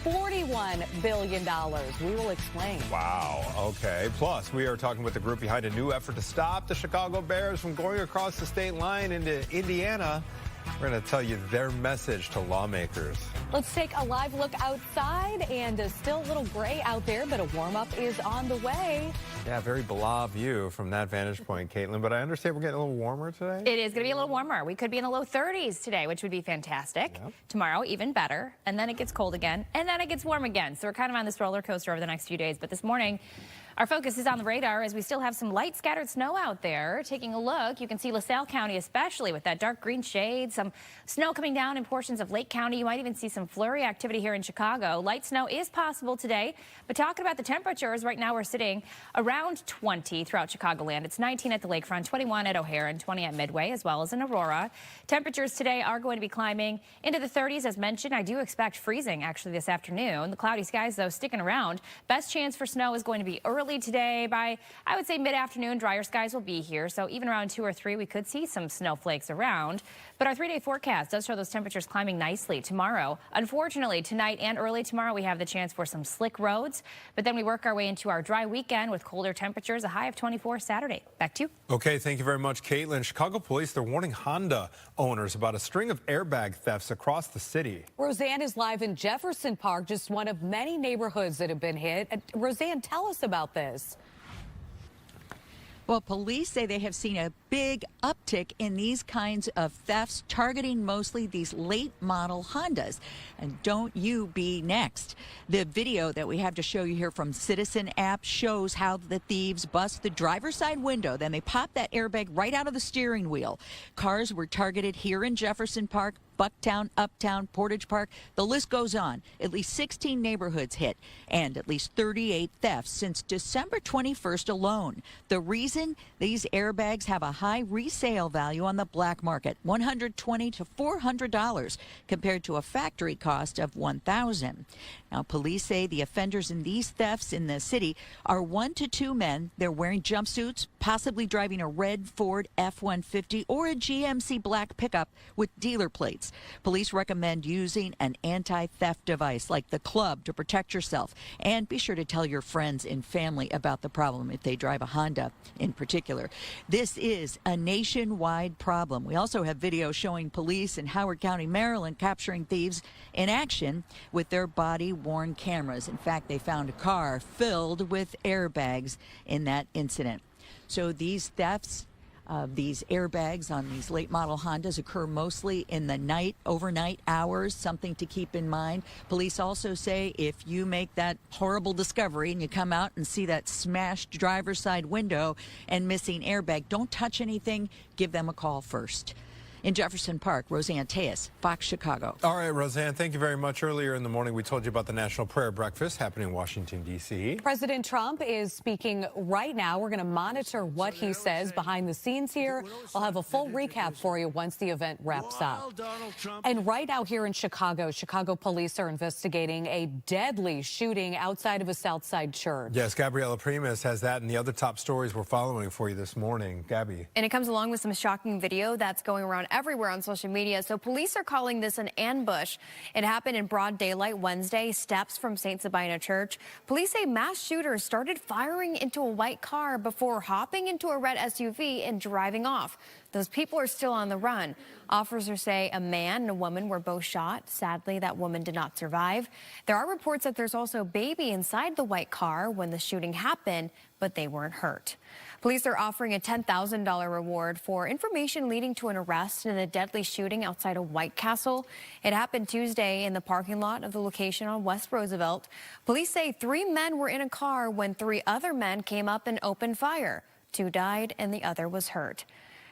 $41 billion. We will explain. Wow. Okay. Plus, we are talking with the group behind a new effort to stop the Chicago Bears from going across the state line into Indiana. We're going to tell you their message to lawmakers. Let's take a live look outside, and still a little gray out there, but a warm-up is on the way. Yeah, very blah view from that vantage point, Caitlin. But I understand we're getting a little warmer today. It is going to be a little warmer. We could be in the low 30s today, which would be fantastic. Yep. Tomorrow, even better. And then it gets cold again, and then it gets warm again. So we're kind of on this roller coaster over the next few days. But this morning, our focus is on the radar as we still have some light scattered snow out there. Taking a look, you can see LaSalle County, especially with that dark green shade, some snow coming down in portions of Lake County. You might even see some flurry activity here in Chicago. Light snow is possible today, but talking about the temperatures, right now we're sitting around 20 throughout Chicagoland. It's 19 at the lakefront, 21 at O'Hare, and 20 at Midway, as well as in Aurora. Temperatures today are going to be climbing into the 30s, as mentioned. I do expect freezing, actually, this afternoon. The cloudy skies, though, sticking around. Best chance for snow is going to be early today. By, I would say, mid-afternoon, drier skies will be here. So even around 2 or 3, we could see some snowflakes around. But our 3-day forecast does show those temperatures climbing nicely tomorrow. Unfortunately, tonight and early tomorrow, we have the chance for some slick roads. But then we work our way into our dry weekend with colder temperatures, a high of 24 Saturday. Back to you. Okay, thank you very much, Caitlin. Chicago police, they're warning Honda owners about a string of airbag thefts across the city. Roseanne is live in Jefferson Park, just one of many neighborhoods that have been hit. Roseanne, tell us about this. Well, police say they have seen a big uptick in these kinds of thefts, targeting mostly these late model Hondas. And don't you be next. The video that we have to show you here from Citizen app shows how the thieves bust the driver's side window. Then they pop that airbag right out of the steering wheel. Cars were targeted here in Jefferson Park, Bucktown, Uptown, Portage Park. The list goes on. At least 16 neighborhoods hit and at least 38 thefts since December 21st alone. The reason? These airbags have a high resale value on the black market, $120 to $400 compared to a factory cost of $1,000. Now, police say the offenders in these thefts in the city are 1 to 2 men. They're wearing jumpsuits, possibly driving a red Ford F-150 or a GMC black pickup with dealer plates. Police recommend using an anti-theft device like the club to protect yourself. And be sure to tell your friends and family about the problem if they drive a Honda in particular. This is a nationwide problem. We also have video showing police in Howard County, Maryland, capturing thieves in action with their body-worn cameras. In fact, they found a car filled with airbags in that incident. So these thefts of these airbags on these late model Hondas occur mostly in the night, overnight hours, something to keep in mind. Police also say if you make that horrible discovery and you come out and see that smashed driver's side window and missing airbag, don't touch anything, give them a call first. In Jefferson Park, Roseanne Tejas, Fox Chicago. All right, Roseanne, thank you very much. Earlier in the morning, we told you about the National Prayer Breakfast happening in Washington, D.C. President Trump is speaking right now. We're going to monitor what he says behind the scenes here. I'll have a full recap for you once the event wraps up. And right now here in Chicago, Chicago police are investigating a deadly shooting outside of a Southside church. Yes, Gabriela Primus has that and the other top stories we're following for you this morning. Gabby. And it comes along with some shocking video that's going around everywhere on social media. So police are calling this an ambush. It happened in broad daylight Wednesday, steps from St. Sabina Church. Police say mass shooters started firing into a white car before hopping into a red SUV and driving off. Those people are still on the run. Officers say a man and a woman were both shot. Sadly, that woman did not survive. There are reports that there's also a baby inside the white car when the shooting happened, but they weren't hurt. Police are offering a $10,000 reward for information leading to an arrest in a deadly shooting outside of White Castle. It happened Tuesday in the parking lot of the location on West Roosevelt. Police say 3 men were in a car when 3 other men came up and opened fire. 2 died and the other was hurt.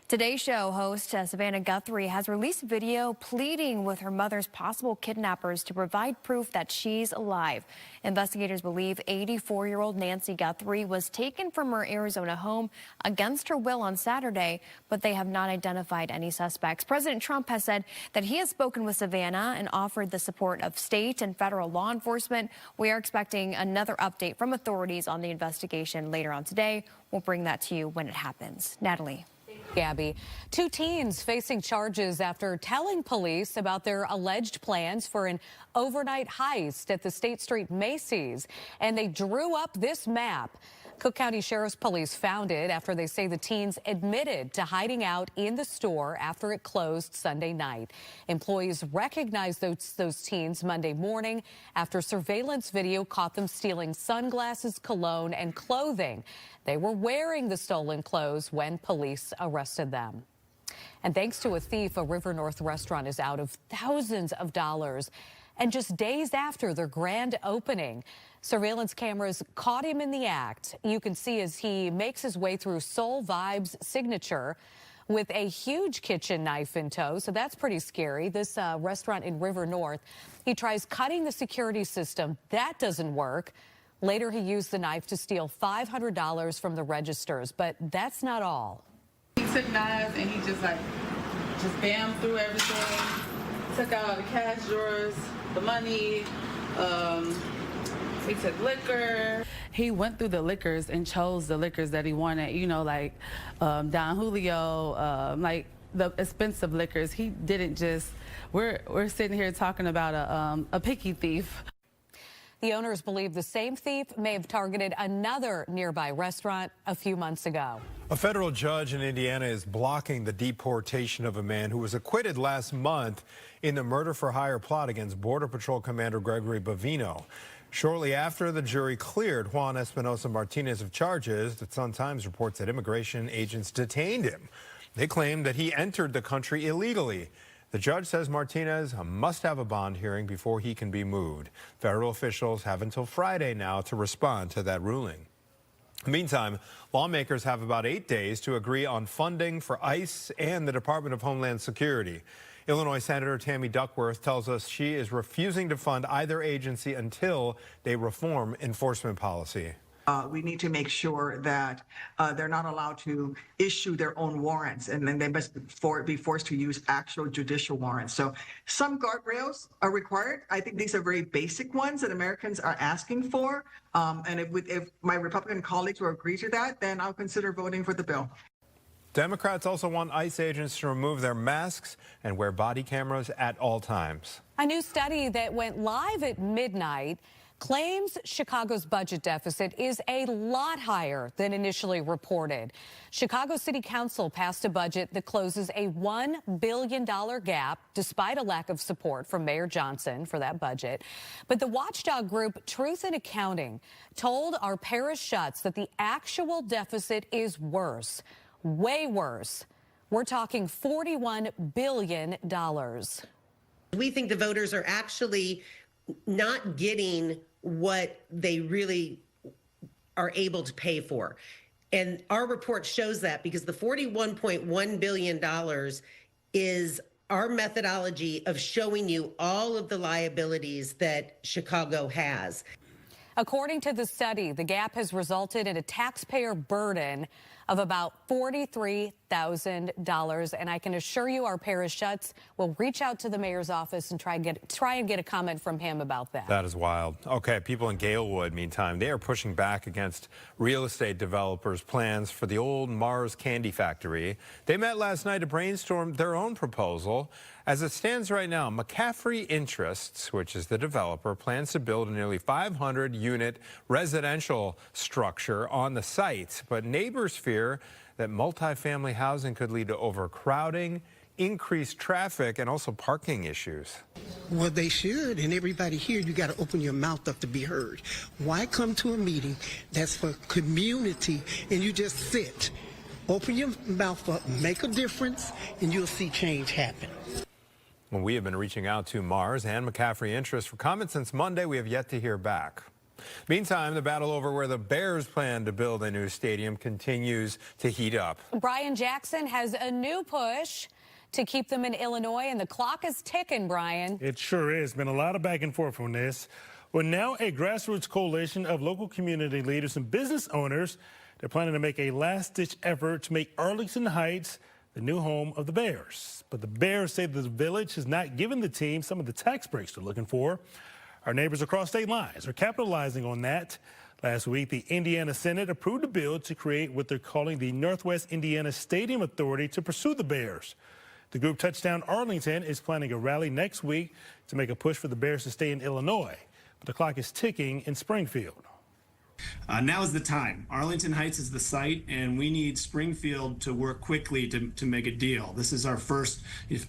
Today's Show host Savannah Guthrie has released video pleading with her mother's possible kidnappers to provide proof that she's alive. Investigators believe 84-year-old Nancy Guthrie was taken from her Arizona home against her will on Saturday, but they have not identified any suspects. President Trump has said that he has spoken with Savannah and offered the support of state and federal law enforcement. We are expecting another update from authorities on the investigation later on today. We'll bring that to you when it happens. Natalie. Gabby. Two teens facing charges after telling police about their alleged plans for an overnight heist at the State Street Macy's. And they drew up this map. Cook County Sheriff's Police found it after they say the teens admitted to hiding out in the store after it closed Sunday night. Employees recognized those teens Monday morning after surveillance video caught them stealing sunglasses, cologne, and clothing. They were wearing the stolen clothes when police arrested them. And thanks to a thief, a River North restaurant is out of thousands of dollars. And just days after their grand opening, surveillance cameras caught him in the act. You can see as he makes his way through Soul Vibes Signature with a huge kitchen knife in tow. So that's pretty scary. This restaurant in River North, he tries cutting the security system. That doesn't work. Later, he used the knife to steal $500 from the registers. But that's not all. He took knives and he just bam through everything. Took out all the cash drawers, the money. He took liquor. He went through the liquors and chose the liquors that he wanted, you know, like Don Julio, like the expensive liquors. He didn't just, we're sitting here talking about a picky thief. The owners believe the same thief may have targeted another nearby restaurant a few months ago. A federal judge in Indiana is blocking the deportation of a man who was acquitted last month in the murder-for-hire plot against Border Patrol Commander Gregory Bovino. Shortly after the jury cleared Juan Espinosa Martinez of charges, the Sun-Times reports that immigration agents detained him. They claim that he entered the country illegally. The judge says Martinez must have a bond hearing before he can be moved. Federal officials have until Friday now to respond to that ruling. Meantime, lawmakers have about 8 days to agree on funding for ICE and the Department of Homeland Security. Illinois Senator Tammy Duckworth tells us she is refusing to fund either agency until they reform enforcement policy. We need to make sure that they're not allowed to issue their own warrants, and then they must be forced to use actual judicial warrants. So some guardrails are required. I think these are very basic ones that Americans are asking for. And if my Republican colleagues will agree to that, then I'll consider voting for the bill. Democrats also want ICE agents to remove their masks and wear body cameras at all times. A new study that went live at midnight claims Chicago's budget deficit is a lot higher than initially reported. Chicago City Council passed a budget that closes a $1 billion gap, despite a lack of support from Mayor Johnson for that budget. But the watchdog group Truth in Accounting told our Paris Schutz that the actual deficit is worse, way worse. We're talking $41 billion. We think the voters are actually not getting what they really are able to pay for. And our report shows that, because the $41.1 billion is our methodology of showing you all of the liabilities that Chicago has. According to the study, the gap has resulted in a taxpayer burden of about $43,000. And I can assure you our Paris Schutz will reach out to the mayor's office and try and get a comment from him about that. That is wild. Okay, people in Galewood, meantime, they are pushing back against real estate developers' plans for the old Mars Candy Factory. They met last night to brainstorm their own proposal. As it stands right now, McCaffrey Interests, which is the developer, plans to build a nearly 500-unit residential structure on the site. But neighbors fear that multifamily housing could lead to overcrowding, increased traffic, and also parking issues. Well, they should, and everybody here, you got to open your mouth up to be heard. Why come to a meeting that's for community and you just sit? Open your mouth up, make a difference, and you'll see change happen. Well, we have been reaching out to Mars and McCaffrey Interests for comment since Monday. We have yet to hear back. Meantime, the battle over where the Bears plan to build a new stadium continues to heat up. Brian Jackson has a new push to keep them in Illinois, and the clock is ticking, Brian. It sure is. Been a lot of back and forth on this. Well, now a grassroots coalition of local community leaders and business owners, they're planning to make a last-ditch effort to make Arlington Heights the new home of the Bears. But the Bears say the village has not given the team some of the tax breaks they're looking for. Our neighbors across state lines are capitalizing on that. Last week, the Indiana Senate approved a bill to create what they're calling the Northwest Indiana Stadium Authority to pursue the Bears. The group Touchdown Arlington is planning a rally next week to make a push for the Bears to stay in Illinois. But the clock is ticking in Springfield. Now is the time. Arlington Heights is the site, and we need Springfield to work quickly to make a deal. This is our first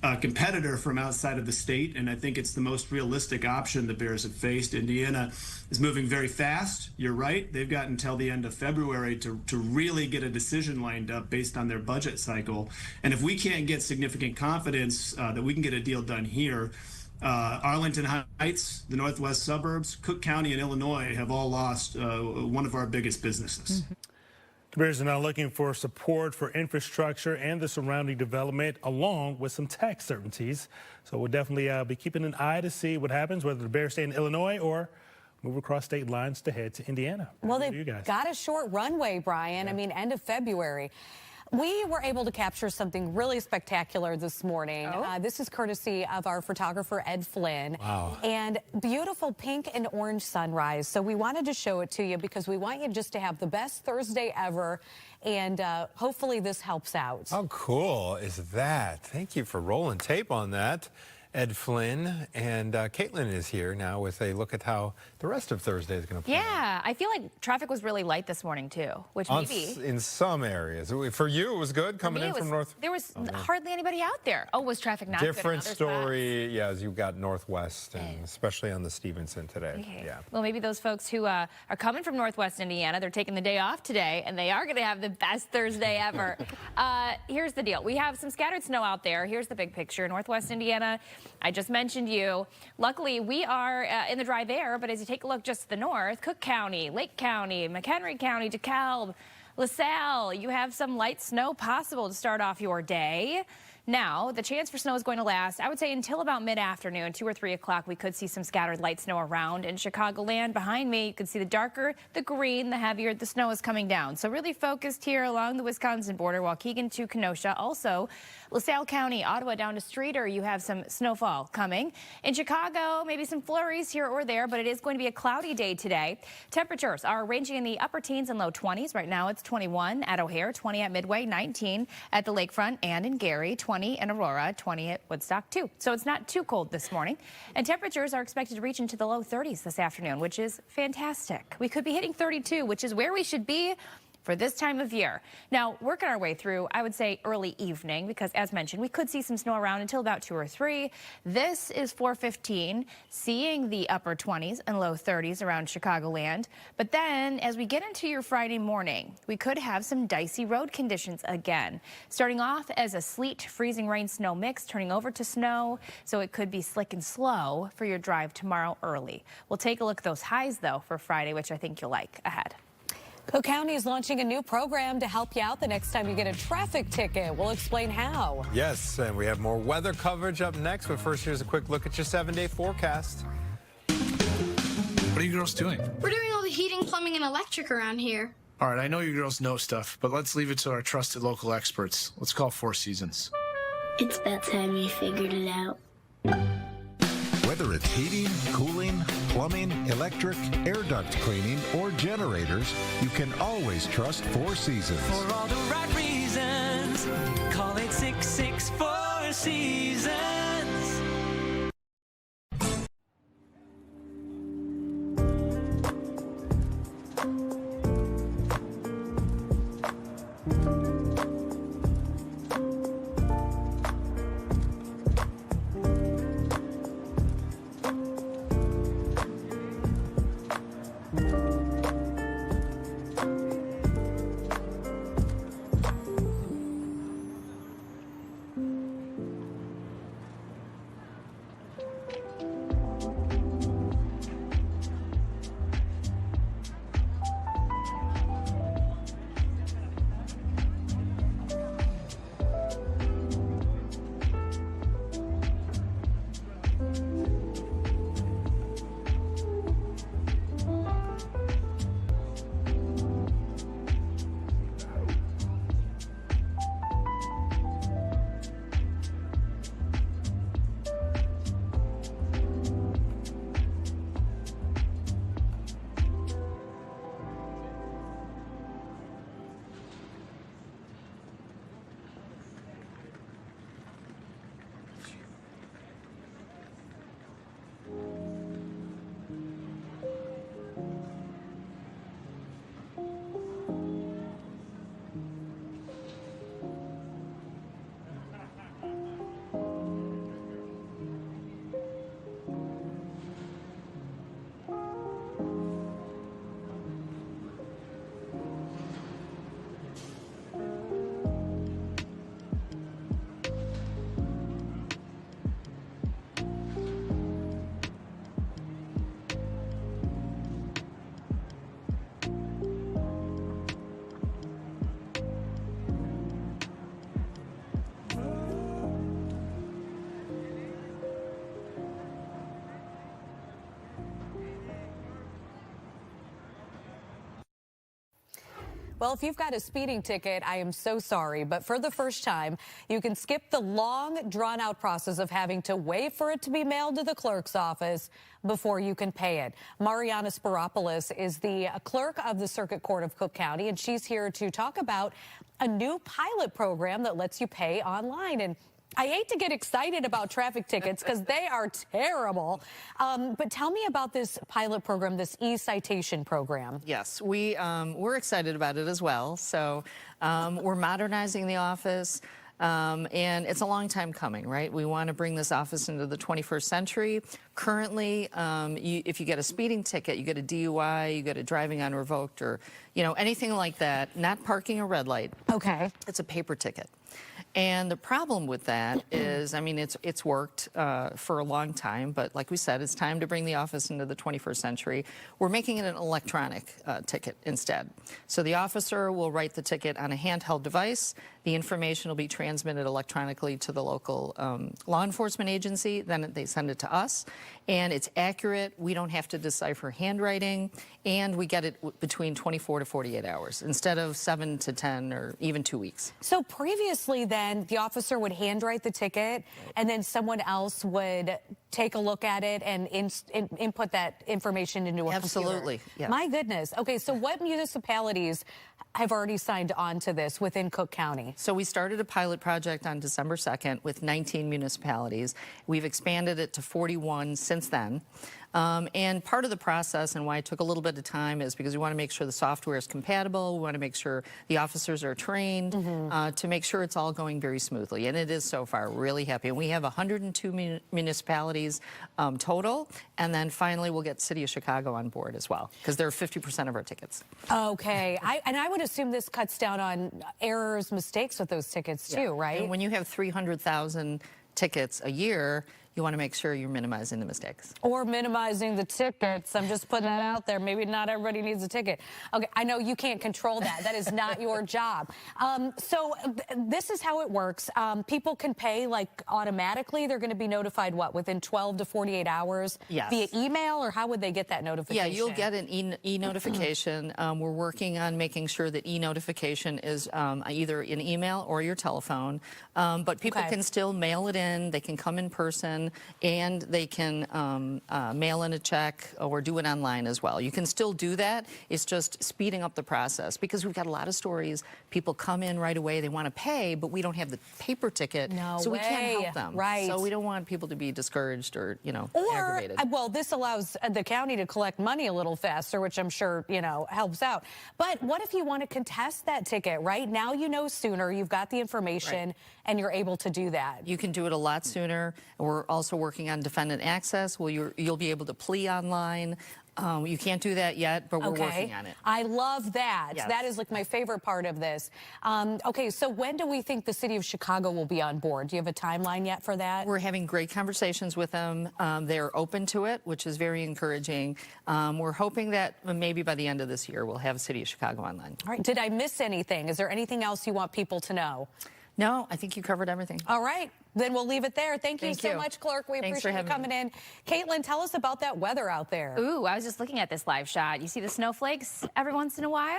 competitor from outside of the state, and I think it's the most realistic option the Bears have faced. Indiana is moving very fast. You're right. They've got until the end of February to really get a decision lined up based on their budget cycle. And if we can't get significant confidence that we can get a deal done here, Arlington Heights, the northwest suburbs, Cook County, and Illinois have all lost one of our biggest businesses. The Bears are now looking for support for infrastructure and the surrounding development, along with some tax certainties. So we'll definitely be keeping an eye to see what happens, whether the Bears stay in Illinois or move across state lines to head to Indiana. Well, they've got a short runway, Brian. Yeah. I mean, end of February. We were able to capture something really spectacular this morning. This is courtesy of our photographer, Ed Flynn. Wow. And beautiful pink and orange sunrise. So we wanted to show it to you because we want you just to have the best Thursday ever. And hopefully this helps out. How cool is that? Thank you for rolling tape on that, Ed Flynn. And Caitlin is here now with a look at how the rest of Thursday is going to play. Yeah, I feel like traffic was really light this morning too, which maybe in some areas. For you, it was good coming in from north. There was hardly anybody out there. Oh, was traffic not Different good? story, yeah, as you got northwest, and especially on the Stevenson today. Okay. Yeah. Well, maybe those folks who are coming from Northwest Indiana, they're taking the day off today, and they are going to have the best Thursday ever. Here's the deal. We have some scattered snow out there. Here's the big picture. Northwest Indiana, I just mentioned you. Luckily, we are in the dry there, but as you take a look just to the north, Cook County, Lake County, McHenry County, DeKalb, LaSalle, you have some light snow possible to start off your day. Now, the chance for snow is going to last, I would say, until about mid-afternoon, 2 or 3 o'clock. We could see some scattered light snow around in Chicagoland. Behind me, you can see the darker, the green, the heavier the snow is coming down. So really focused here along the Wisconsin border, Waukegan to Kenosha. Also, LaSalle County, Ottawa down to Streator, you have some snowfall coming. In Chicago, maybe some flurries here or there, but it is going to be a cloudy day today. Temperatures are ranging in the upper teens and low 20s. Right now, it's 21 at O'Hare, 20 at Midway, 19 at the Lakefront and in Gary, 20 in Aurora, 20 at Woodstock, too. So it's not too cold this morning. And temperatures are expected to reach into the low 30s this afternoon, which is fantastic. We could be hitting 32, which is where we should be for this time of year. Now, working our way through, I would say early evening, because as mentioned, we could see some snow around until about 2 or 3. This is 4:15, seeing the upper 20s and low 30s around Chicagoland. But then as we get into your Friday morning, we could have some dicey road conditions again. Starting off as a sleet, freezing rain, snow mix, turning over to snow. So it could be slick and slow for your drive tomorrow early. We'll take a look at those highs, though, for Friday, which I think you'll like ahead. Cook County is launching a new program to help you out the next time you get a traffic ticket. We'll explain how. Yes, and we have more weather coverage up next, but first here's a quick look at your 7-day forecast. What are you girls doing? We're doing all the heating, plumbing, and electric around here. All right, I know you girls know stuff, but let's leave it to our trusted local experts. Let's call Four Seasons. It's about time you figured it out. Whether it's heating, cooling, plumbing, electric, air duct cleaning, or generators, you can always trust Four Seasons. For all the right reasons, call it 664 Seasons. Well, if you've got a speeding ticket, I am so sorry, but for the first time, you can skip the long, drawn-out process of having to wait for it to be mailed to the clerk's office before you can pay it. Mariana Spiropoulos is the clerk of the Circuit Court of Cook County, and she's here to talk about a new pilot program that lets you pay online. And I hate to get excited about traffic tickets because they are terrible. But tell me about this pilot program, this e-citation program. Yes, we're excited about it as well. So we're modernizing the office. And it's a long time coming, right? We want to bring this office into the 21st century. Currently, if you get a speeding ticket, you get a DUI, you get a driving unrevoked, or anything like that, not parking a red light. Okay. It's a paper ticket. And the problem with that is, I mean, it's worked for a long time, but like we said, it's time to bring the office into the 21st century. We're making it an electronic ticket instead. So the officer will write the ticket on a handheld device. The information will be transmitted electronically to the local law enforcement agency. Then they send it to us, and it's accurate. We don't have to decipher handwriting, and we get it between 24 to 48 hours instead of 7 to 10 or even 2 weeks. So previously, then, the officer would handwrite the ticket, and then someone else would take a look at it and input that information into a Absolutely, computer. yeah. My goodness. Okay, so what municipalities have already signed on to this within Cook County? So we started a pilot project on December 2nd with 19 municipalities. We've expanded it to 41 since then. And part of the process and why it took a little bit of time is because we want to make sure the software is compatible. We want to make sure the officers are trained to make sure it's all going very smoothly. And it is so far. We're really happy. And we have 102 municipalities total. And then finally, we'll get City of Chicago on board as well, because they're 50% of our tickets. Okay. And I would assume this cuts down on errors, mistakes with those tickets too, right? And when you have 300,000 tickets a year, you want to make sure you're minimizing the mistakes. Or minimizing the tickets. I'm just putting that out there. Maybe not everybody needs a ticket. Okay, I know you can't control that. That is not your job. So this is how it works. People can pay like automatically. They're going to be notified, what, within 12 to 48 hours? Yes. Via email, or how would they get that notification? Yeah, you'll get an e-notification. We're working on making sure that e-notification is either an email or your telephone. But people can still mail it in. They can come in person. And they can mail in a check or do it online as well. You can still do that. It's just speeding up the process, because we've got a lot of stories. People come in right away. They want to pay, but we don't have the paper ticket, so we can't help them. Right. So we don't want people to be discouraged or, aggravated. Well, this allows the county to collect money a little faster, which I'm sure, helps out. But what if you want to contest that ticket? Right now, sooner. You've got the information, and you're able to do that. You can do it a lot sooner. We're also working on defendant access. You'll be able to plea online. You can't do that yet, but we're working on it. I love that. Yes. That is like my favorite part of this. Okay, so when do we think the city of Chicago will be on board? Do you have a timeline yet for that? We're having great conversations with them. They're open to it, which is very encouraging. We're hoping that maybe by the end of this year, we'll have City of Chicago online. All right. Did I miss anything? Is there anything else you want people to know? No, I think you covered everything. All right. Then we'll leave it there. Thank you so much, Clerk. We appreciate you coming in. Caitlin, tell us about that weather out there. Ooh, I was just looking at this live shot. You see the snowflakes every once in a while?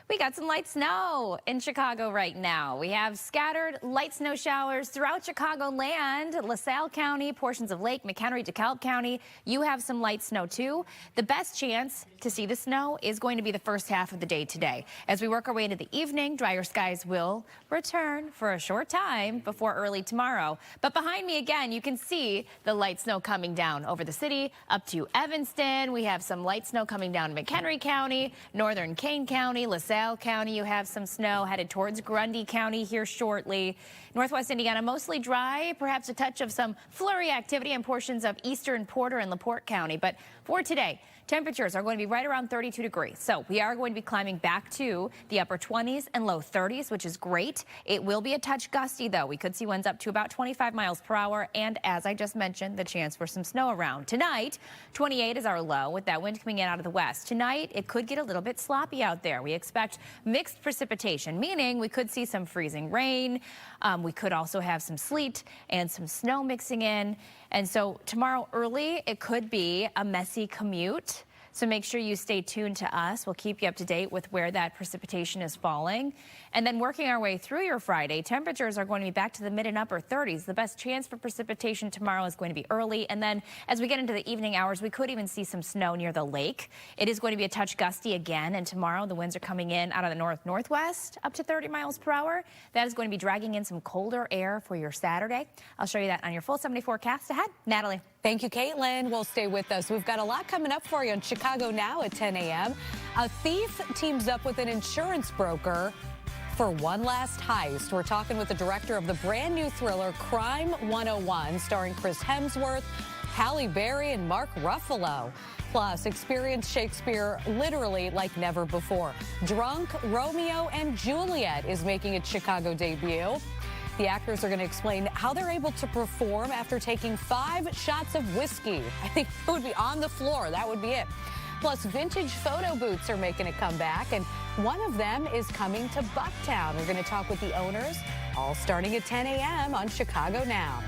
We got some light snow in Chicago right now. We have scattered light snow showers throughout Chicagoland, LaSalle County, portions of Lake McHenry, DeKalb County. You have some light snow too. The best chance to see the snow is going to be the first half of the day today. As we work our way into the evening, drier skies will return for a short time before early tomorrow. But behind me again, you can see the light snow coming down over the city up to Evanston. We have some light snow coming down McHenry County, northern Kane County, LaSalle County. You have some snow headed towards Grundy County here shortly. Northwest Indiana mostly dry, perhaps a touch of some flurry activity in portions of eastern Porter and LaPorte County. But for today, temperatures are going to be right around 32 degrees. So we are going to be climbing back to the upper 20s and low 30s, which is great. It will be a touch gusty, though. We could see winds up to about 25 miles per hour. And as I just mentioned, the chance for some snow around. Tonight, 28 is our low with that wind coming in out of the west. Tonight, it could get a little bit sloppy out there. We expect mixed precipitation, meaning we could see some freezing rain. We could also have some sleet and some snow mixing in. And so tomorrow early, it could be a messy commute. So make sure you stay tuned to us. We'll keep you up to date with where that precipitation is falling. And then working our way through your Friday, temperatures are going to be back to the mid and upper 30s. The best chance for precipitation tomorrow is going to be early. And then as we get into the evening hours, we could even see some snow near the lake. It is going to be a touch gusty again. And tomorrow the winds are coming in out of the north-northwest up to 30 miles per hour. That is going to be dragging in some colder air for your Saturday. I'll show you that on your full 70 forecast ahead. Natalie. Thank you, Caitlin. We'll stay with us. We've got a lot coming up for you on Chicago Now at 10 a.m. A thief teams up with an insurance broker for one last heist. We're talking with the director of the brand new thriller Crime 101, starring Chris Hemsworth, Halle Berry, and Mark Ruffalo. Plus, experience Shakespeare literally like never before. Drunk Romeo and Juliet is making its Chicago debut. The actors are going to explain how they're able to perform after taking 5 shots of whiskey. I think it would be on the floor. That would be it. Plus, vintage photo booths are making a comeback, and one of them is coming to Bucktown. We're going to talk with the owners, all starting at 10 a.m. on Chicago Now.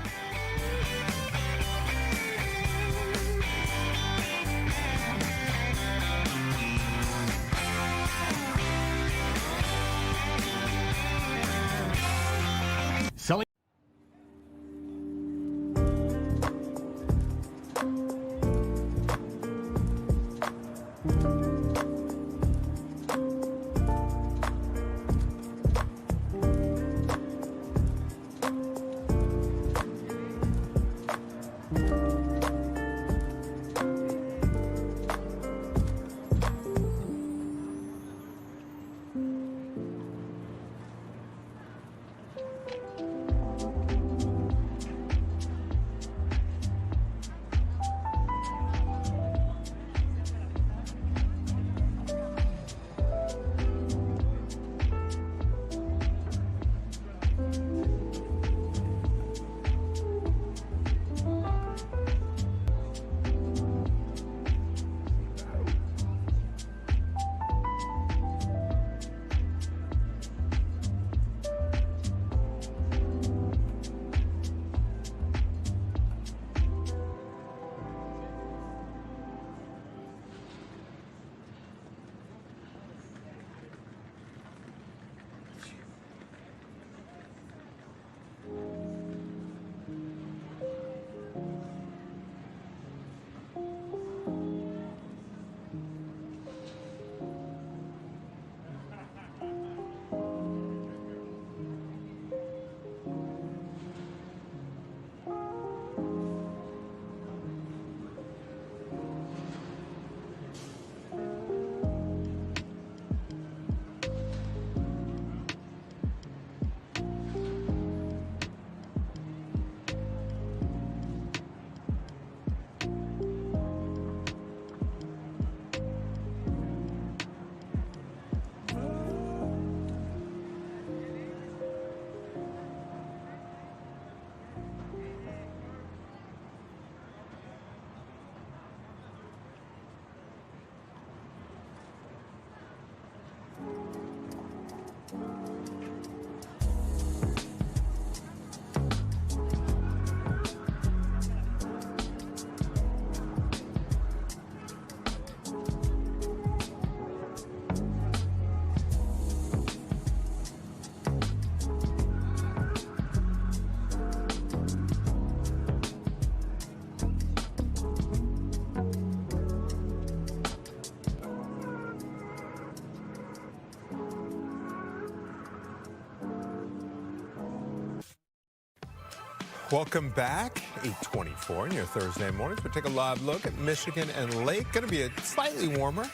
Welcome back, 8:24 in your Thursday mornings. We'll take a live look at Michigan and Lake. Going to be slightly warmer,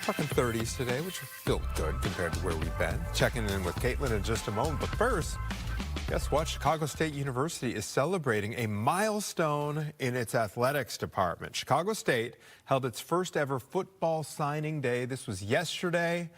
talking 30s today, which feels good compared to where we've been. Checking in with Caitlin in just a moment. But first, guess what? Chicago State University is celebrating a milestone in its athletics department. Chicago State held its first ever football signing day. This was yesterday.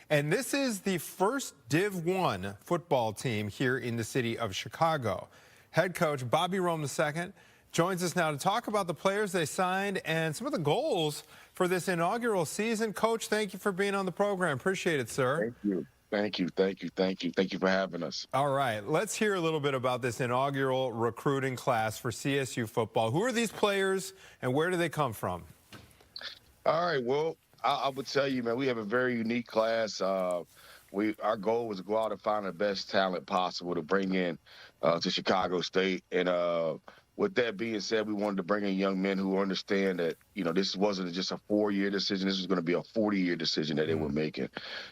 And this is the first Div 1 football team here in the city of Chicago. Head coach Bobby Rome II joins us now to talk about the players they signed and some of the goals for this inaugural season. Coach, thank you for being on the program. Appreciate it, sir. Thank you. Thank you. Thank you. Thank you. Thank you for having us. All right. Let's hear a little bit about this inaugural recruiting class for CSU football. Who are these players and where do they come from? All right. Well, I would tell you, man, we have a very unique class. Our goal was to go out and find the best talent possible to bring in to Chicago State. And with that being said, we wanted to bring in young men who understand that, this wasn't just a 4-year decision. This was going to be a 40-year decision that they were making.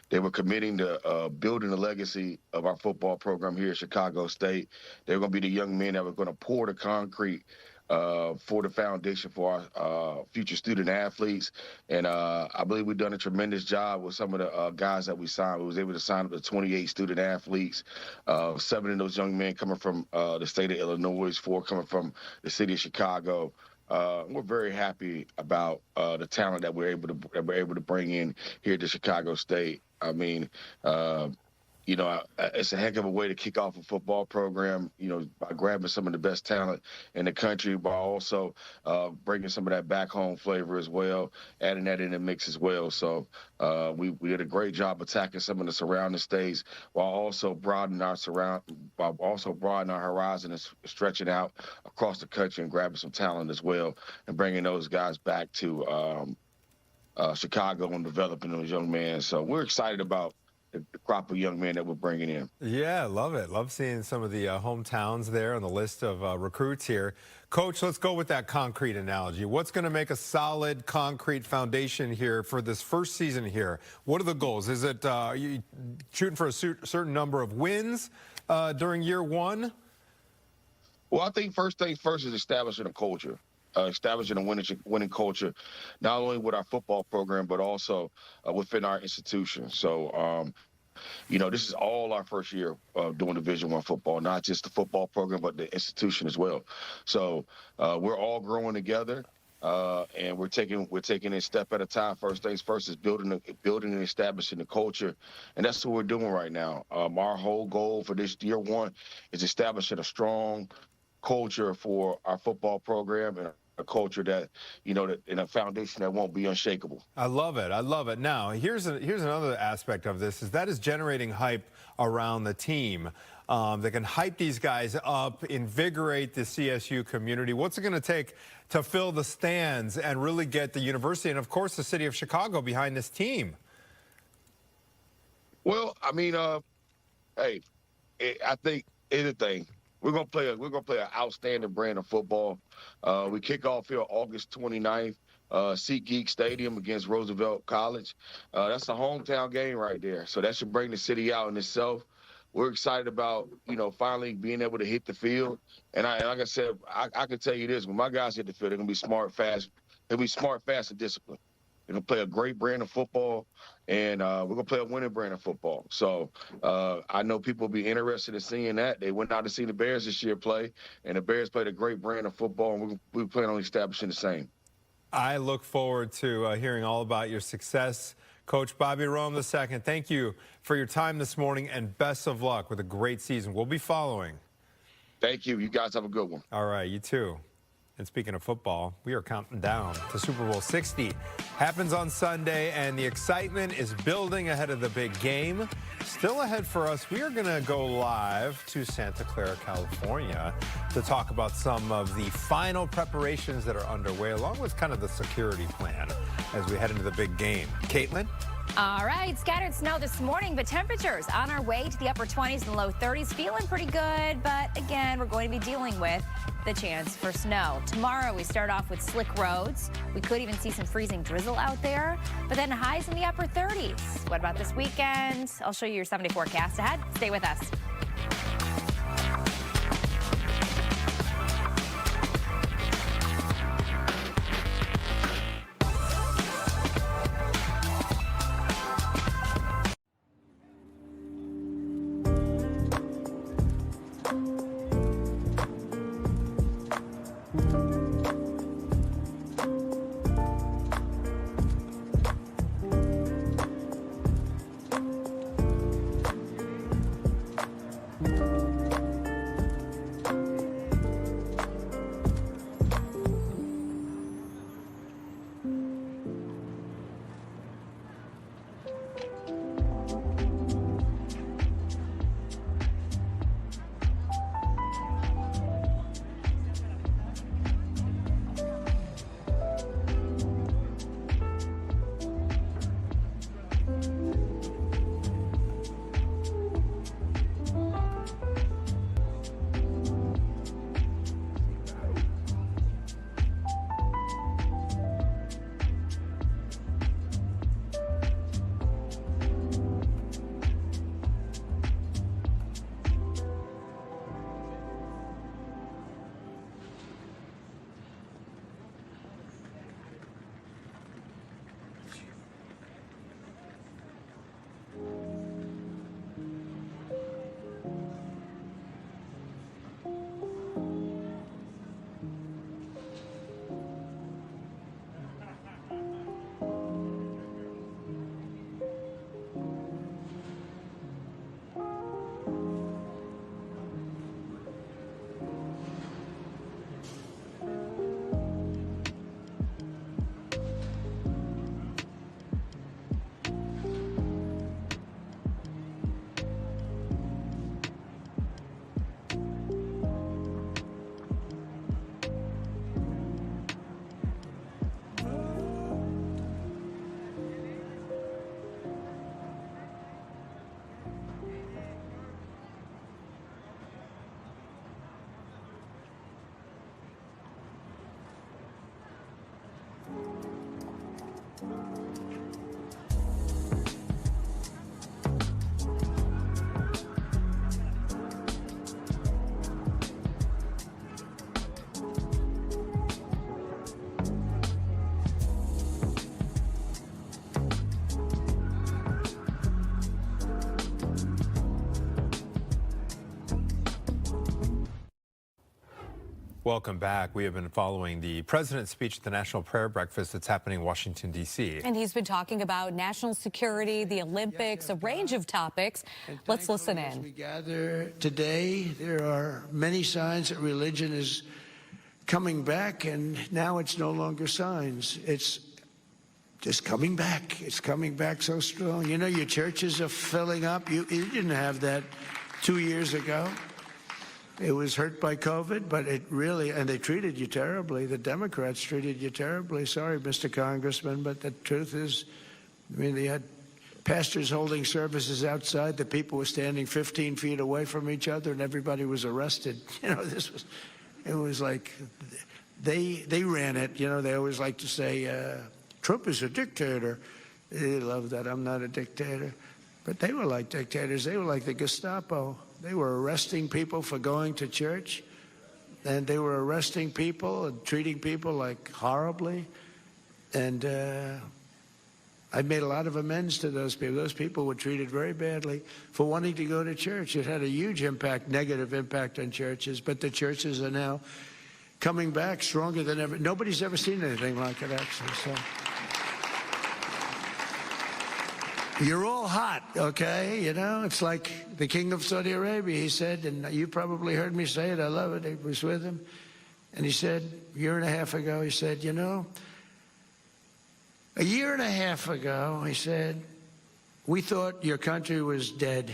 They were committing to building the legacy of our football program here at Chicago State. They were going to be the young men that were going to pour the concrete for the foundation for our future student athletes. And I believe we've done a tremendous job with some of the guys that we signed. We was able to sign up to 28 student athletes, 7 of those young men coming from the state of Illinois, 4 coming from the city of Chicago. We're very happy about the talent that we're able to bring in here to Chicago State. I mean, it's a heck of a way to kick off a football program, by grabbing some of the best talent in the country, but also bringing some of that back home flavor as well, adding that in the mix as well. So we did a great job attacking some of the surrounding states while also broadening our horizon and stretching out across the country and grabbing some talent as well and bringing those guys back to Chicago and developing those young men. So we're excited about the crop of young men that we're bringing in. Yeah, love it. Love seeing some of the hometowns there on the list of recruits here. Coach, let's go with that concrete analogy. What's going to make a solid concrete foundation here for this first season here? What are the goals? Is it you shooting for a certain number of wins during year one? Well, I think first things first is establishing a culture. Establishing a winning culture, not only with our football program, but also within our institution. So, this is all our first year doing Division I football, not just the football program, but the institution as well. So we're all growing together, and we're taking it a step at a time. First things first is building and establishing the culture, and that's what we're doing right now. Our whole goal for this year one is establishing a strong culture for our football program and a culture that, in a foundation that won't be unshakable. I love it. I love it. Now, here's another aspect of this, is that is generating hype around the team. That can hype these guys up, invigorate the CSU community. What's it going to take to fill the stands and really get the university and, of course, the city of Chicago behind this team? Well, I mean, I think anything. We're gonna play an outstanding brand of football. We kick off here August 29th, SeatGeek Stadium against Roosevelt College. That's a hometown game right there, so that should bring the city out in itself. We're excited about finally being able to hit the field. And like I said, I can tell you this: when my guys hit the field, they're gonna be smart, fast. They'll be smart, fast, and disciplined. They're going to play a great brand of football, and we're going to play a winning brand of football. So I know people will be interested in seeing that. They went out to see the Bears this year play, and the Bears played a great brand of football, and we plan on establishing the same. I look forward to hearing all about your success. Coach Bobby Rome II, thank you for your time this morning, and best of luck with a great season. We'll be following. Thank you. You guys have a good one. All right, you too. And speaking of football, we are counting down to Super Bowl 60. Happens on Sunday, and the excitement is building ahead of the big game. Still ahead for us, we are going to go live to Santa Clara, California, to talk about some of the final preparations that are underway, along with kind of the security plan as we head into the big game. Caitlin? All right, scattered snow this morning, but temperatures on our way to the upper 20s and low 30s, feeling pretty good. But again, we're going to be dealing with the chance for snow. Tomorrow, we start off with slick roads. We could even see some freezing drizzle out there, but then highs in the upper 30s. What about this weekend? I'll show you your 7-day forecast ahead. Stay with us. Welcome back. We have been following the president's speech at the National Prayer Breakfast that's happening in Washington, D.C. And he's been talking about national security, the Olympics, a range of topics. Let's listen As in. we gather today, there are many signs that religion is coming back, and now it's no longer signs. It's just coming back. It's coming back so strong. You know, your churches are filling up. You didn't have that 2 years ago. It was hurt by COVID, but it really, and they treated you terribly. The Democrats treated you terribly. Sorry, Mr. Congressman, but the truth is, I mean, they had pastors holding services outside. The people were standing 15 feet away from each other, and everybody was arrested. You know, it was like they ran it. You know, they always like to say, Trump is a dictator. They love that. I'm not a dictator. But they were like dictators. They were like the Gestapo. They were arresting people for going to church, and they were arresting people and treating people like horribly. And I made a lot of amends to those people. Those people were treated very badly for wanting to go to church. It had a huge impact, negative impact on churches, but the churches are now coming back stronger than ever. Nobody's ever seen anything like it, actually. So you're all hot, okay? You know, it's like the king of Saudi Arabia, he said, and you probably heard me say it, I love it, I was with him. And he said, a year and a half ago, he said, you know, a year and a half ago, he said, we thought your country was dead.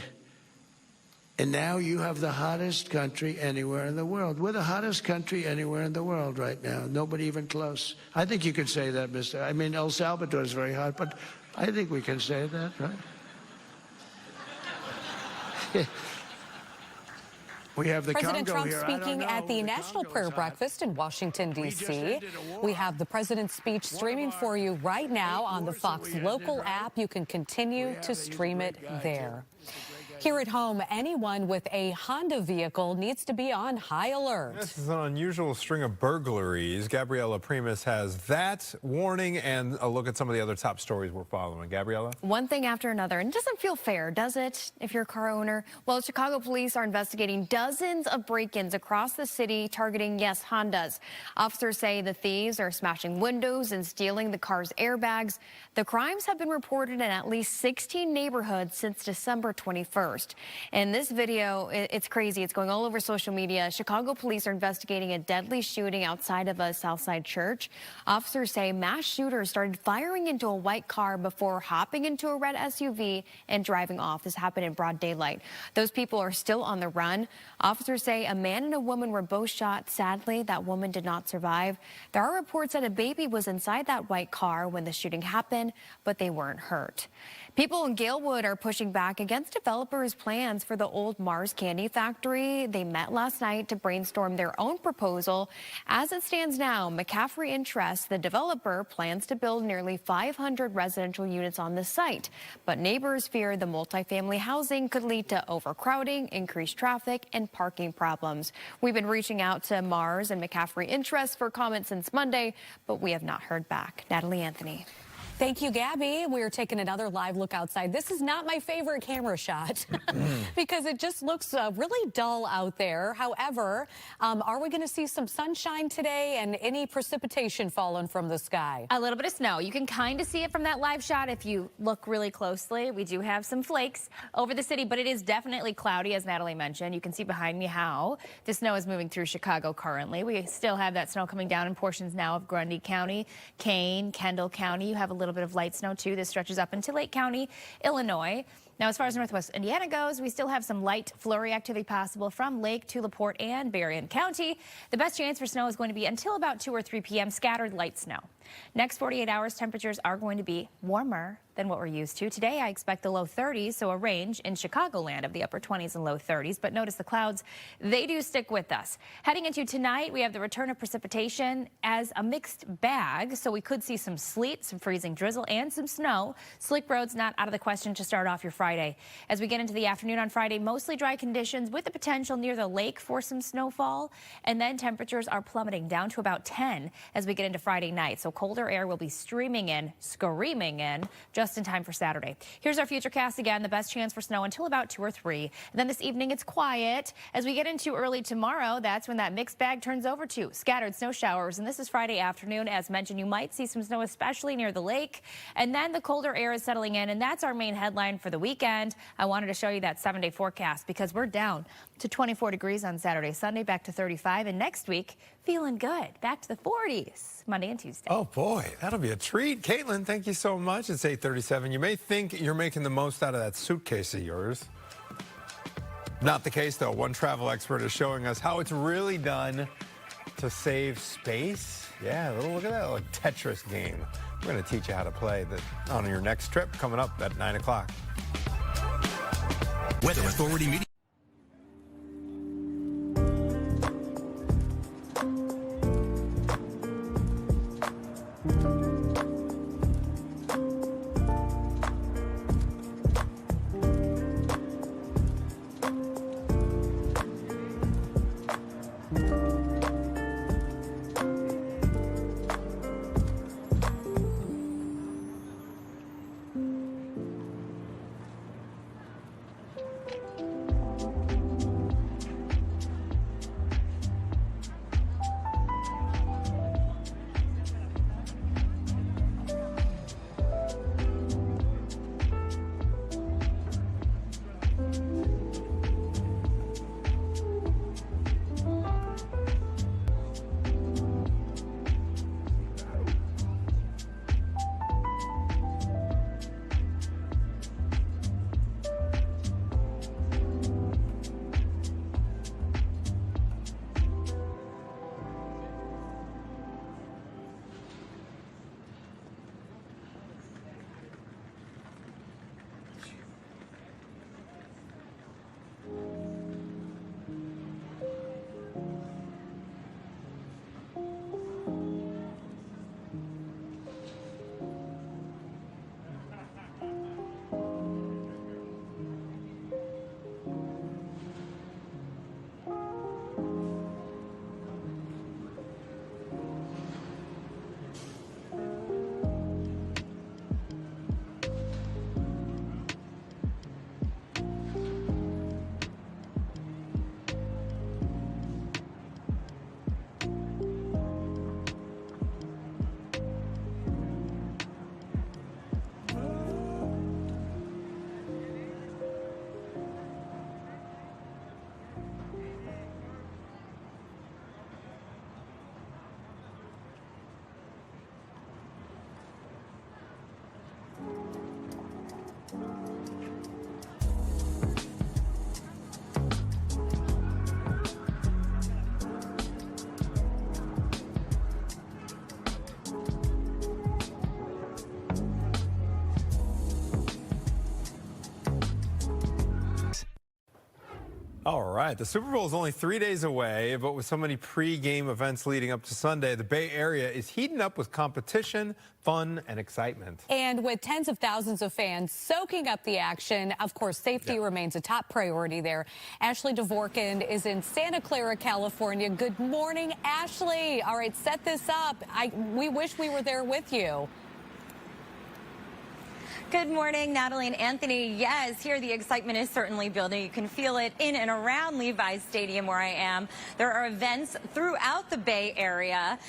And now you have the hottest country anywhere in the world. We're the hottest country anywhere in the world right now. Nobody even close. I think you can say that, Mr. I mean, El Salvador is very hot, but I think we can say that, right? We have the President Congo Trump here. speaking at the National Prayer Breakfast in Washington, D.C. We have the president's speech streaming for you right now on the Fox Local app. You can continue to stream it there. Here at home, anyone with a Honda vehicle needs to be on high alert. This is an unusual string of burglaries. Gabriella Primus has that warning and a look at some of the other top stories we're following. Gabriella? One thing after another, and it doesn't feel fair, does it, if you're a car owner? Well, Chicago police are investigating dozens of break-ins across the city targeting, yes, Hondas. Officers say the thieves are smashing windows and stealing the car's airbags. The crimes have been reported in at least 16 neighborhoods since December 21st. And this video, it's crazy. It's going all over social media. Chicago police are investigating a deadly shooting outside of a Southside church. Officers say mass shooters started firing into a white car before hopping into a red SUV and driving off. This happened in broad daylight. Those people are still on the run. Officers say a man and a woman were both shot. Sadly, that woman did not survive. There are reports that a baby was inside that white car when the shooting happened, but they weren't hurt. People in Galewood are pushing back against developers' plans for the old Mars Candy Factory. They met last night to brainstorm their own proposal. As it stands now, McCaffrey Interest, the developer, plans to build nearly 500 residential units on the site. But neighbors fear the multifamily housing could lead to overcrowding, increased traffic, and parking problems. We've been reaching out to Mars and McCaffrey Interest for comment since Monday, but we have not heard back. Natalie Anthony. Thank you, Gabby. We are taking another live look outside. This is not my favorite camera shot because it just looks really dull out there. However, are we going to see some sunshine today and any precipitation falling from the sky? A little bit of snow. You can kind of see it from that live shot if you look really closely. We do have some flakes over the city, but it is definitely cloudy, as Natalie mentioned. You can see behind me how the snow is moving through Chicago currently. We still have that snow coming down in portions now of Grundy County, Kane, Kendall County. You have a little bit of light snow too. This stretches up into Lake County, Illinois. Now, as far as Northwest Indiana goes, we still have some light flurry activity possible from Lake to LaPorte and Berrien County. The best chance for snow is going to be until about 2 or 3 p.m. scattered light snow. Next 48 hours, temperatures are going to be warmer than what we're used to. Today, I expect the low 30s, so a range in Chicagoland of the upper 20s and low 30s. But notice the clouds, they do stick with us. Heading into tonight, we have the return of precipitation as a mixed bag. So we could see some sleet, some freezing drizzle, and some snow. Slick roads not out of the question to start off your Friday. Friday. As we get into the afternoon on Friday, mostly dry conditions with the potential near the lake for some snowfall. And then temperatures are plummeting down to about 10 as we get into Friday night. So colder air will be streaming in, screaming in, just in time for Saturday. Here's our futurecast again. The best chance for snow until about 2 or 3. And then this evening, it's quiet. As we get into early tomorrow, that's when that mixed bag turns over to scattered snow showers. And this is Friday afternoon. As mentioned, you might see some snow, especially near the lake. And then the colder air is settling in. And that's our main headline for the weekend. I wanted to show you that 7-day forecast because we're down to 24 degrees on Saturday, Sunday, back to 35. And next week, feeling good. Back to the 40s, Monday and Tuesday. Oh, boy, that'll be a treat. Caitlin, thank you so much. It's 8:37. You may think you're making the most out of that suitcase of yours. Not the case, though. One travel expert is showing us how it's really done to save space. Yeah, look at that little Tetris game. We're going to teach you how to play that on your next trip coming up at 9 o'clock. Weather Authority Media. All right, the Super Bowl is only 3 days away, but with so many pre-game events leading up to Sunday, the Bay Area is heating up with competition, fun, and excitement. And with tens of thousands of fans soaking up the action, of course, safety remains a top priority there. Ashley Dvorkin is in Santa Clara, California. Good morning, Ashley. All right, set this up. We wish we were there with you. Good morning, Natalie and Anthony. Yes, here the excitement is certainly building. You can feel it in and around Levi's Stadium where I am. There are events throughout the Bay Area.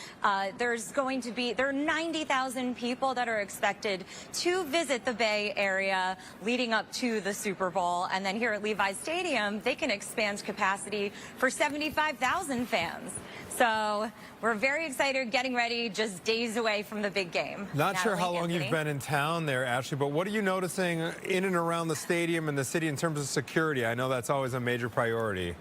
There are 90,000 people that are expected to visit the Bay Area leading up to the Super Bowl. And then here at Levi's Stadium, they can expand capacity for 75,000 fans. So we're very excited, getting ready, just days away from the big game. Not sure Natalie, how long Anthony? you've been in town there, Ashley, but what are you noticing in and around the stadium and the city in terms of security? I know that's always a major priority.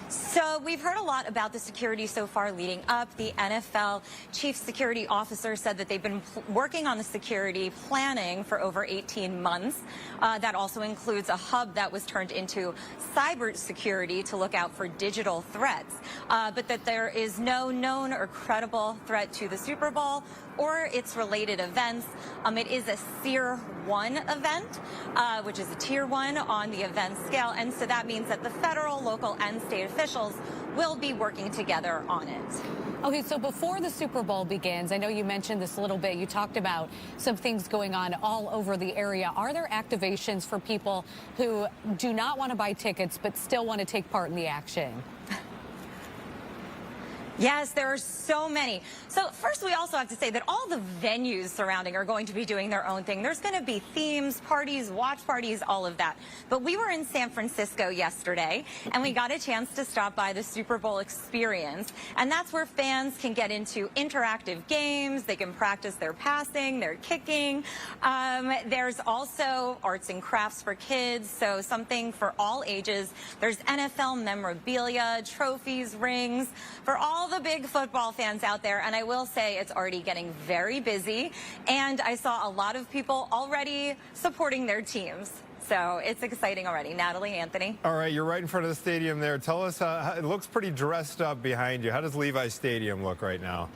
So we've heard a lot about the security so far leading up. The NFL chief security officer said that they've been working on the security planning for over 18 months. That also includes a hub that was turned into cyber security to look out for digital threats. But that there is no known or credible threat to the Super Bowl or its related events. It is a Tier 1 event, which is a Tier 1 on the event scale. And so that means that the federal, local, and state officials will be working together on it. Okay, so before the Super Bowl begins, I know you mentioned this a little bit. You talked about some things going on all over the area. Are there activations for people who do not want to buy tickets but still want to take part in the action? Yes, there are so many. So first, we also have to say that all the venues surrounding are going to be doing their own thing. There's going to be themes, parties, watch parties, all of that. But we were in San Francisco yesterday, and we got a chance to stop by the Super Bowl Experience. And that's where fans can get into interactive games. They can practice their passing, their kicking. There's also arts and crafts for kids, so something for all ages. There's NFL memorabilia, trophies, rings, for all the big football fans out there. And I will say it's already getting very busy. And I saw a lot of people already supporting their teams. So it's exciting already. Natalie, Anthony. All right, you're right in front of the stadium there. Tell us, it looks pretty dressed up behind you. How does Levi Stadium look right now?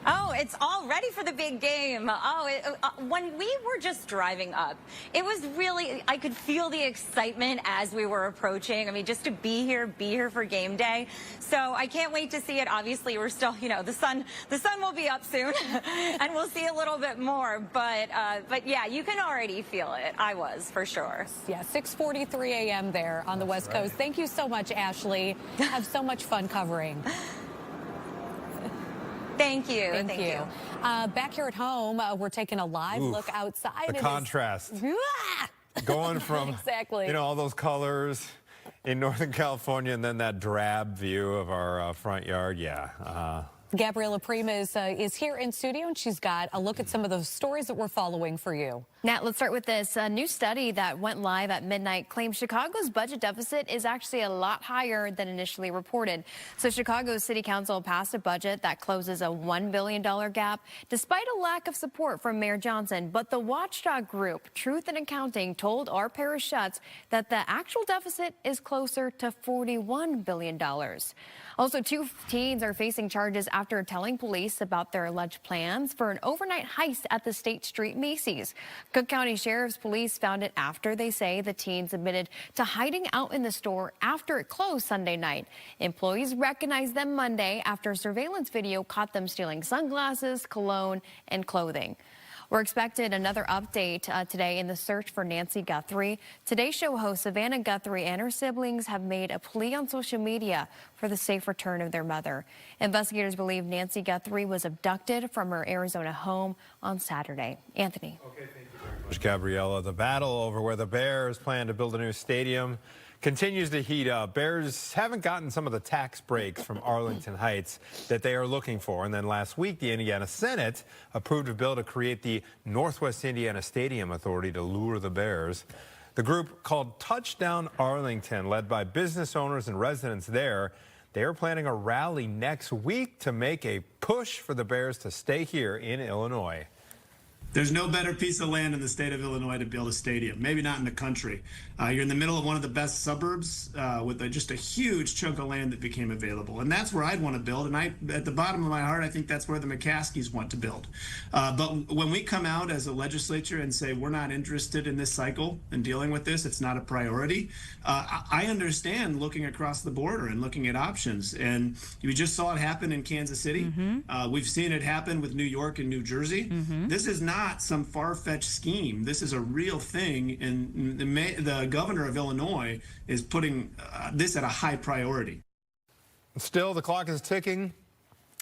Oh, it's all ready for the big game. When we were just driving up, it was really, I could feel the excitement as we were approaching. I mean, just to be here for game day. So I can't wait to see it. Obviously, we're still, you know, the sun will be up soon and we'll see a little bit more. But yeah, you can already feel it. I was, for sure. Yeah, 6:43 a.m. there on the West Coast. Thank you so much, Ashley. Have so much fun covering. Thank you. Thank you. Back here at home, we're taking a live look outside. The contrast. Going from, exactly. You know, all those colors in Northern California and then that drab view of our front yard. Yeah. Gabriella Prima is here in studio, and she's got a look at some of the stories that we're following for you. Nat, let's start with this. A new study that went live at midnight claims Chicago's budget deficit is actually a lot higher than initially reported. So Chicago's City Council passed a budget that closes a $1 billion gap, despite a lack of support from Mayor Johnson. But the watchdog group, Truth in Accounting, told Our Parish Shuts that the actual deficit is closer to $41 billion. Also, 2 teens are facing charges after telling police about their alleged plans for an overnight heist at the State Street Macy's. Cook County Sheriff's Police found it after they say the teens admitted to hiding out in the store after it closed Sunday night. Employees recognized them Monday after surveillance video caught them stealing sunglasses, cologne, and clothing. We're expected another update today in the search for Nancy Guthrie. Today's show host Savannah Guthrie and her siblings have made a plea on social media for the safe return of their mother. Investigators believe Nancy Guthrie was abducted from her Arizona home on Saturday. Anthony. Okay, thank you very much, Gabriella. The battle over where the Bears plan to build a new stadium continues to heat up. Bears haven't gotten some of the tax breaks from Arlington Heights that they are looking for. And then last week, the Indiana Senate approved a bill to create the Northwest Indiana Stadium Authority to lure the Bears. The group called Touchdown Arlington, led by business owners and residents there, they are planning a rally next week to make a push for the Bears to stay here in Illinois. There's no better piece of land in the state of Illinois to build a stadium, maybe not in the country. You're in the middle of one of the best suburbs with just a huge chunk of land that became available. And that's where I'd want to build. And at the bottom of my heart, I think that's where the McCaskies want to build. But when we come out as a legislature and say we're not interested in this cycle and dealing with this, it's not a priority, I understand looking across the border and looking at options. And we just saw it happen in Kansas City. We've seen it happen with New York and New Jersey. This is not some far-fetched scheme. This is a real thing, and the governor of Illinois is putting this at a high priority. Still, the clock is ticking.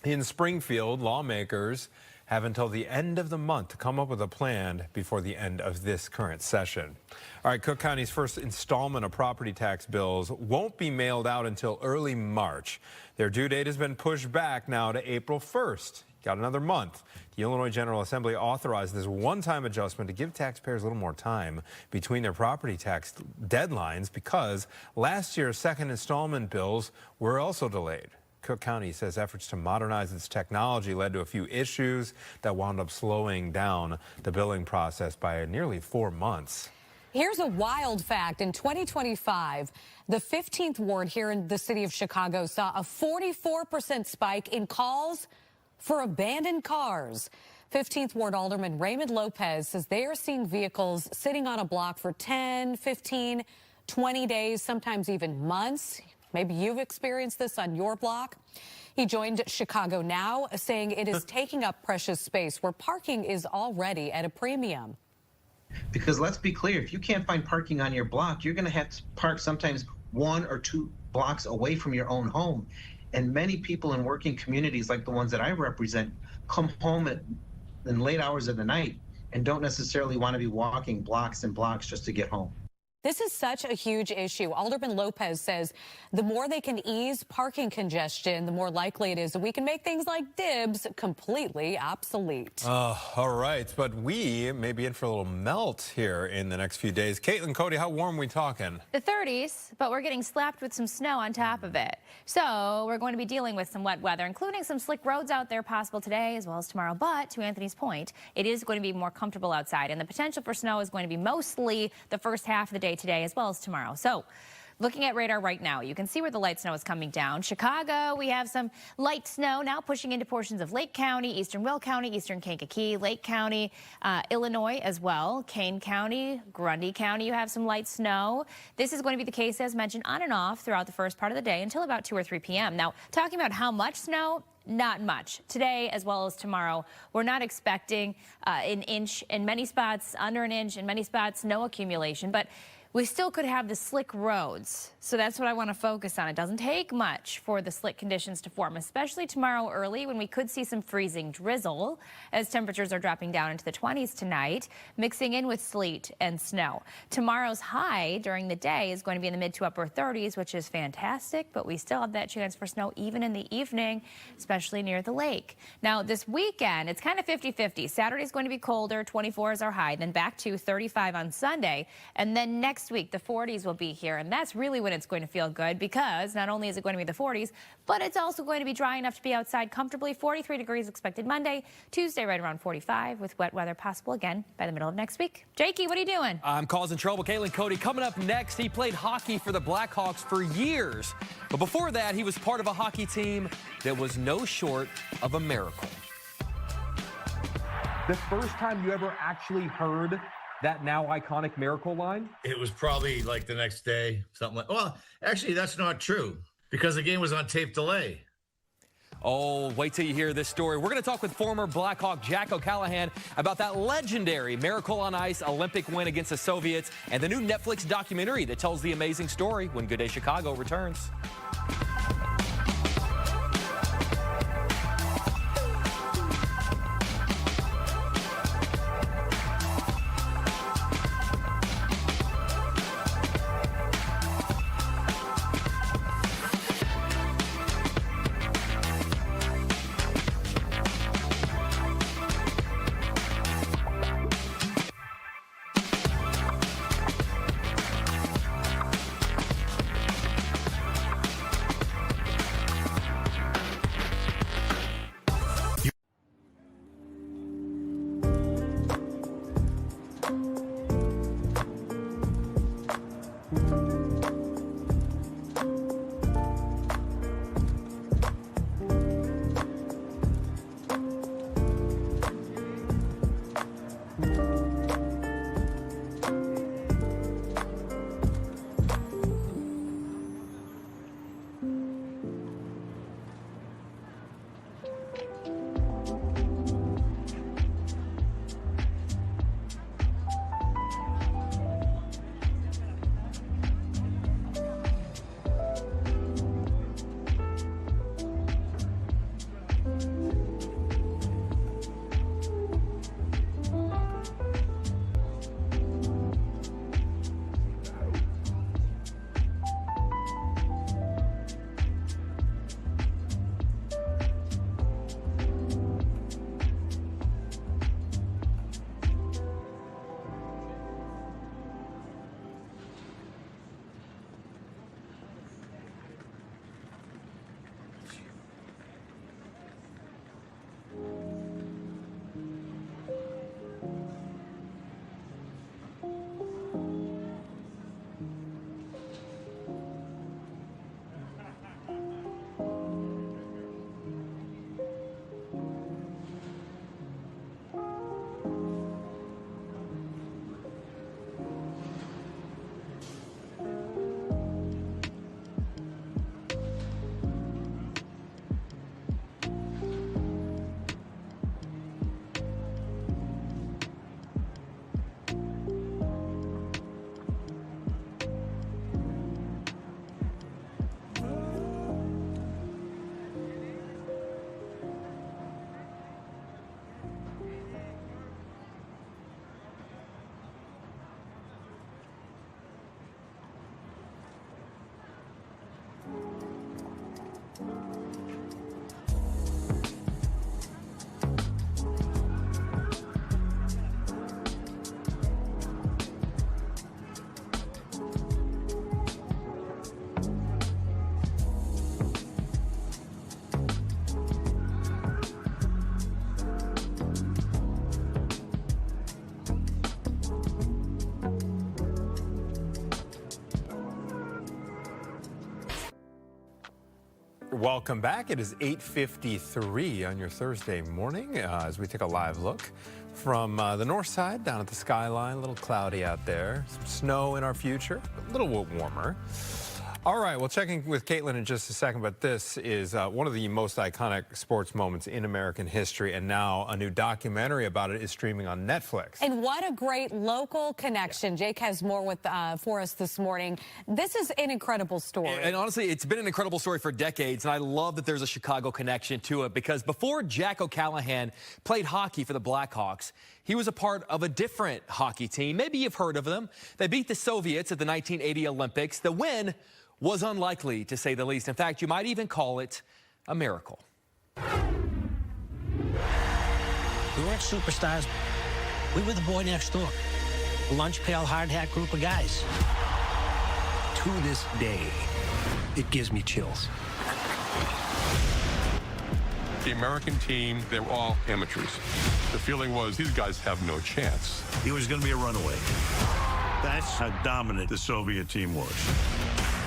In Springfield, lawmakers have until the end of the month to come up with a plan before the end of this current session. All right, Cook County's first installment of property tax bills won't be mailed out until early March. Their due date has been pushed back now to April 1st. Got another month. The Illinois General Assembly authorized this one-time adjustment to give taxpayers a little more time between their property tax deadlines because last year's second installment bills were also delayed. Cook County says efforts to modernize its technology led to a few issues that wound up slowing down the billing process by nearly 4 months. Here's a wild fact. In 2025, the 15th ward here in the city of Chicago saw a 44% spike in calls for abandoned cars. 15th Ward Alderman Raymond Lopez says they are seeing vehicles sitting on a block for 10, 15, 20 days, sometimes even months. Maybe you've experienced this on your block. He joined Chicago Now, saying it is taking up precious space where parking is already at a premium. Because let's be clear, if you can't find parking on your block, you're going to have to park sometimes 1 or 2 blocks away from your own home. And many people in working communities like the ones that I represent come home in late hours of the night and don't necessarily want to be walking blocks and blocks just to get home. This is such a huge issue. Alderman Lopez says the more they can ease parking congestion, the more likely it is that we can make things like dibs completely obsolete. All right, but we may be in for a little melt here in the next few days. Caitlin, Cody, how warm are we talking? The 30s, but we're getting slapped with some snow on top of it. So we're going to be dealing with some wet weather, including some slick roads out there possible today as well as tomorrow. But to Anthony's point, it is going to be more comfortable outside, and the potential for snow is going to be mostly the first half of the day today as well as tomorrow. So looking at radar right now, you can see where the light snow is coming down. Chicago, we have some light snow now pushing into portions of Lake County, eastern Will County, eastern Kankakee, Lake County, Illinois as well, Kane County, Grundy County, you have some light snow. This is going to be the case, as mentioned, on and off throughout the first part of the day until about 2 or 3 p.m. Now, talking about how much snow, not much. Today, as well as tomorrow, we're not expecting an inch in many spots, under an inch in many spots, no accumulation, but we still could have the slick roads. So that's what I want to focus on. It doesn't take much for the slick conditions to form, especially tomorrow early when we could see some freezing drizzle as temperatures are dropping down into the 20s tonight, mixing in with sleet and snow. Tomorrow's high during the day is going to be in the mid to upper 30s, which is fantastic, but we still have that chance for snow even in the evening, especially near the lake. Now, this weekend, it's kind of 50-50. Saturday's going to be colder, 24 is our high, then back to 35 on Sunday, and then next week, the 40s will be here, and that's really when it's going to feel good because not only is it going to be the 40s, but it's also going to be dry enough to be outside comfortably. 43 degrees expected Monday, Tuesday right around 45 with wet weather possible again by the middle of next week. Jakey, what are you doing? I'm causing trouble. Caitlin Cody coming up next. He played hockey for the Blackhawks for years, but before that, he was part of a hockey team that was no short of a miracle. The first time you ever actually heard that now iconic Miracle line? It was probably like the next day, something like, well, actually, that's not true because the game was on tape delay. Oh, wait till you hear this story. We're going to talk with former Blackhawk Jack O'Callahan about that legendary Miracle on Ice Olympic win against the Soviets and the new Netflix documentary that tells the amazing story when Good Day Chicago returns. Welcome back. It is 8:53 on your Thursday morning as we take a live look from the north side down at the skyline. A little cloudy out there. Some snow in our future. A little warmer. All right, we'll check in with Caitlin in just a second, but this is one of the most iconic sports moments in American history, and now a new documentary about it is streaming on Netflix. And what a great local connection. Jake has more for us this morning. This is an incredible story. And honestly, it's been an incredible story for decades, and I love that there's a Chicago connection to it, because before Jack O'Callahan played hockey for the Blackhawks, he was a part of a different hockey team. Maybe you've heard of them. They beat the Soviets at the 1980 Olympics. The win was unlikely, to say the least. In fact, you might even call it a miracle. We weren't superstars. We were the boy next door. A lunch pail, hard hat group of guys. To this day, it gives me chills. The American team, they were all amateurs. The feeling was these guys have no chance. He was going to be a runaway. That's how dominant the Soviet team was.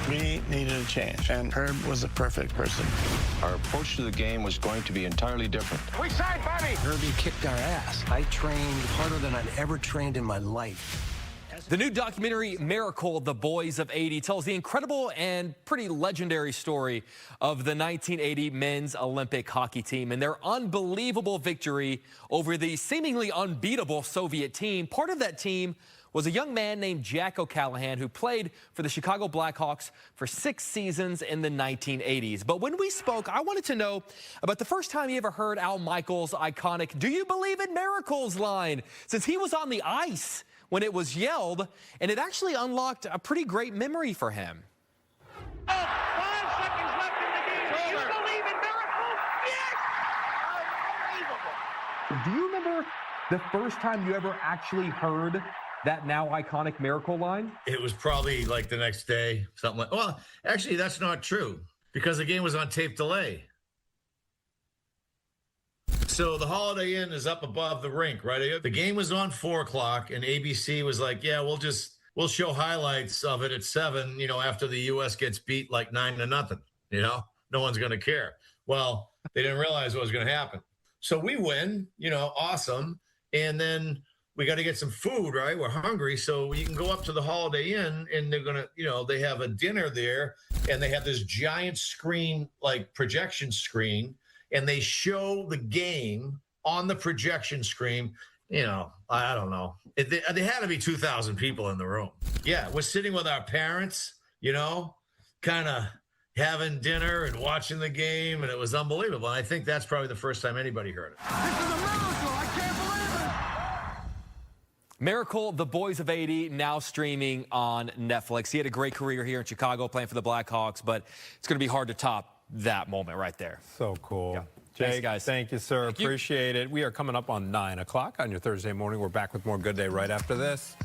We needed a change, and Herb was the perfect person. Our approach to the game was going to be entirely different. We signed Bobby! Herbie kicked our ass. I trained harder than I'd ever trained in my life. The new documentary, Miracle, The Boys of 80, tells the incredible and pretty legendary story of the 1980 men's Olympic hockey team and their unbelievable victory over the seemingly unbeatable Soviet team. Part of that team was a young man named Jack O'Callahan, who played for the Chicago Blackhawks for 6 seasons in the 1980s. But when we spoke, I wanted to know about the first time he ever heard Al Michaels' iconic "Do you believe in miracles?" line, since he was on the ice when it was yelled, and it actually unlocked a pretty great memory for him. 5 seconds left in the game. Do you believe in miracles? Yes! Unbelievable. Do you remember the first time you ever actually heard that now iconic miracle line? It was probably like the next day, something like. Well, actually, that's not true, because the game was on tape delay. So the Holiday Inn is up above the rink, right? The game was on 4 o'clock, and ABC was like, "Yeah, we'll show highlights of it at 7. You know, after the U.S. gets beat like 9-0. You know, no one's going to care." Well, they didn't realize what was going to happen. So we win. You know, awesome, and then we got to get some food, right? We're hungry. So you can go up to the Holiday Inn, and they're going to, you know, they have a dinner there, and they have this giant screen, like projection screen, and they show the game on the projection screen. You know, I don't know. They had to be 2,000 people in the room. Yeah, we're sitting with our parents, you know, kind of having dinner and watching the game, and it was unbelievable. And I think that's probably the first time anybody heard it. This is a miracle. I can't believe it. Miracle, The Boys of 80, now streaming on Netflix. He had a great career here in Chicago playing for the Blackhawks, but it's going to be hard to top that moment right there. So cool. Yeah. Jake, Thanks, guys. Thank you, sir. Thank you. Appreciate it. We are coming up on 9 o'clock on your Thursday morning. We're back with more Good Day right after this.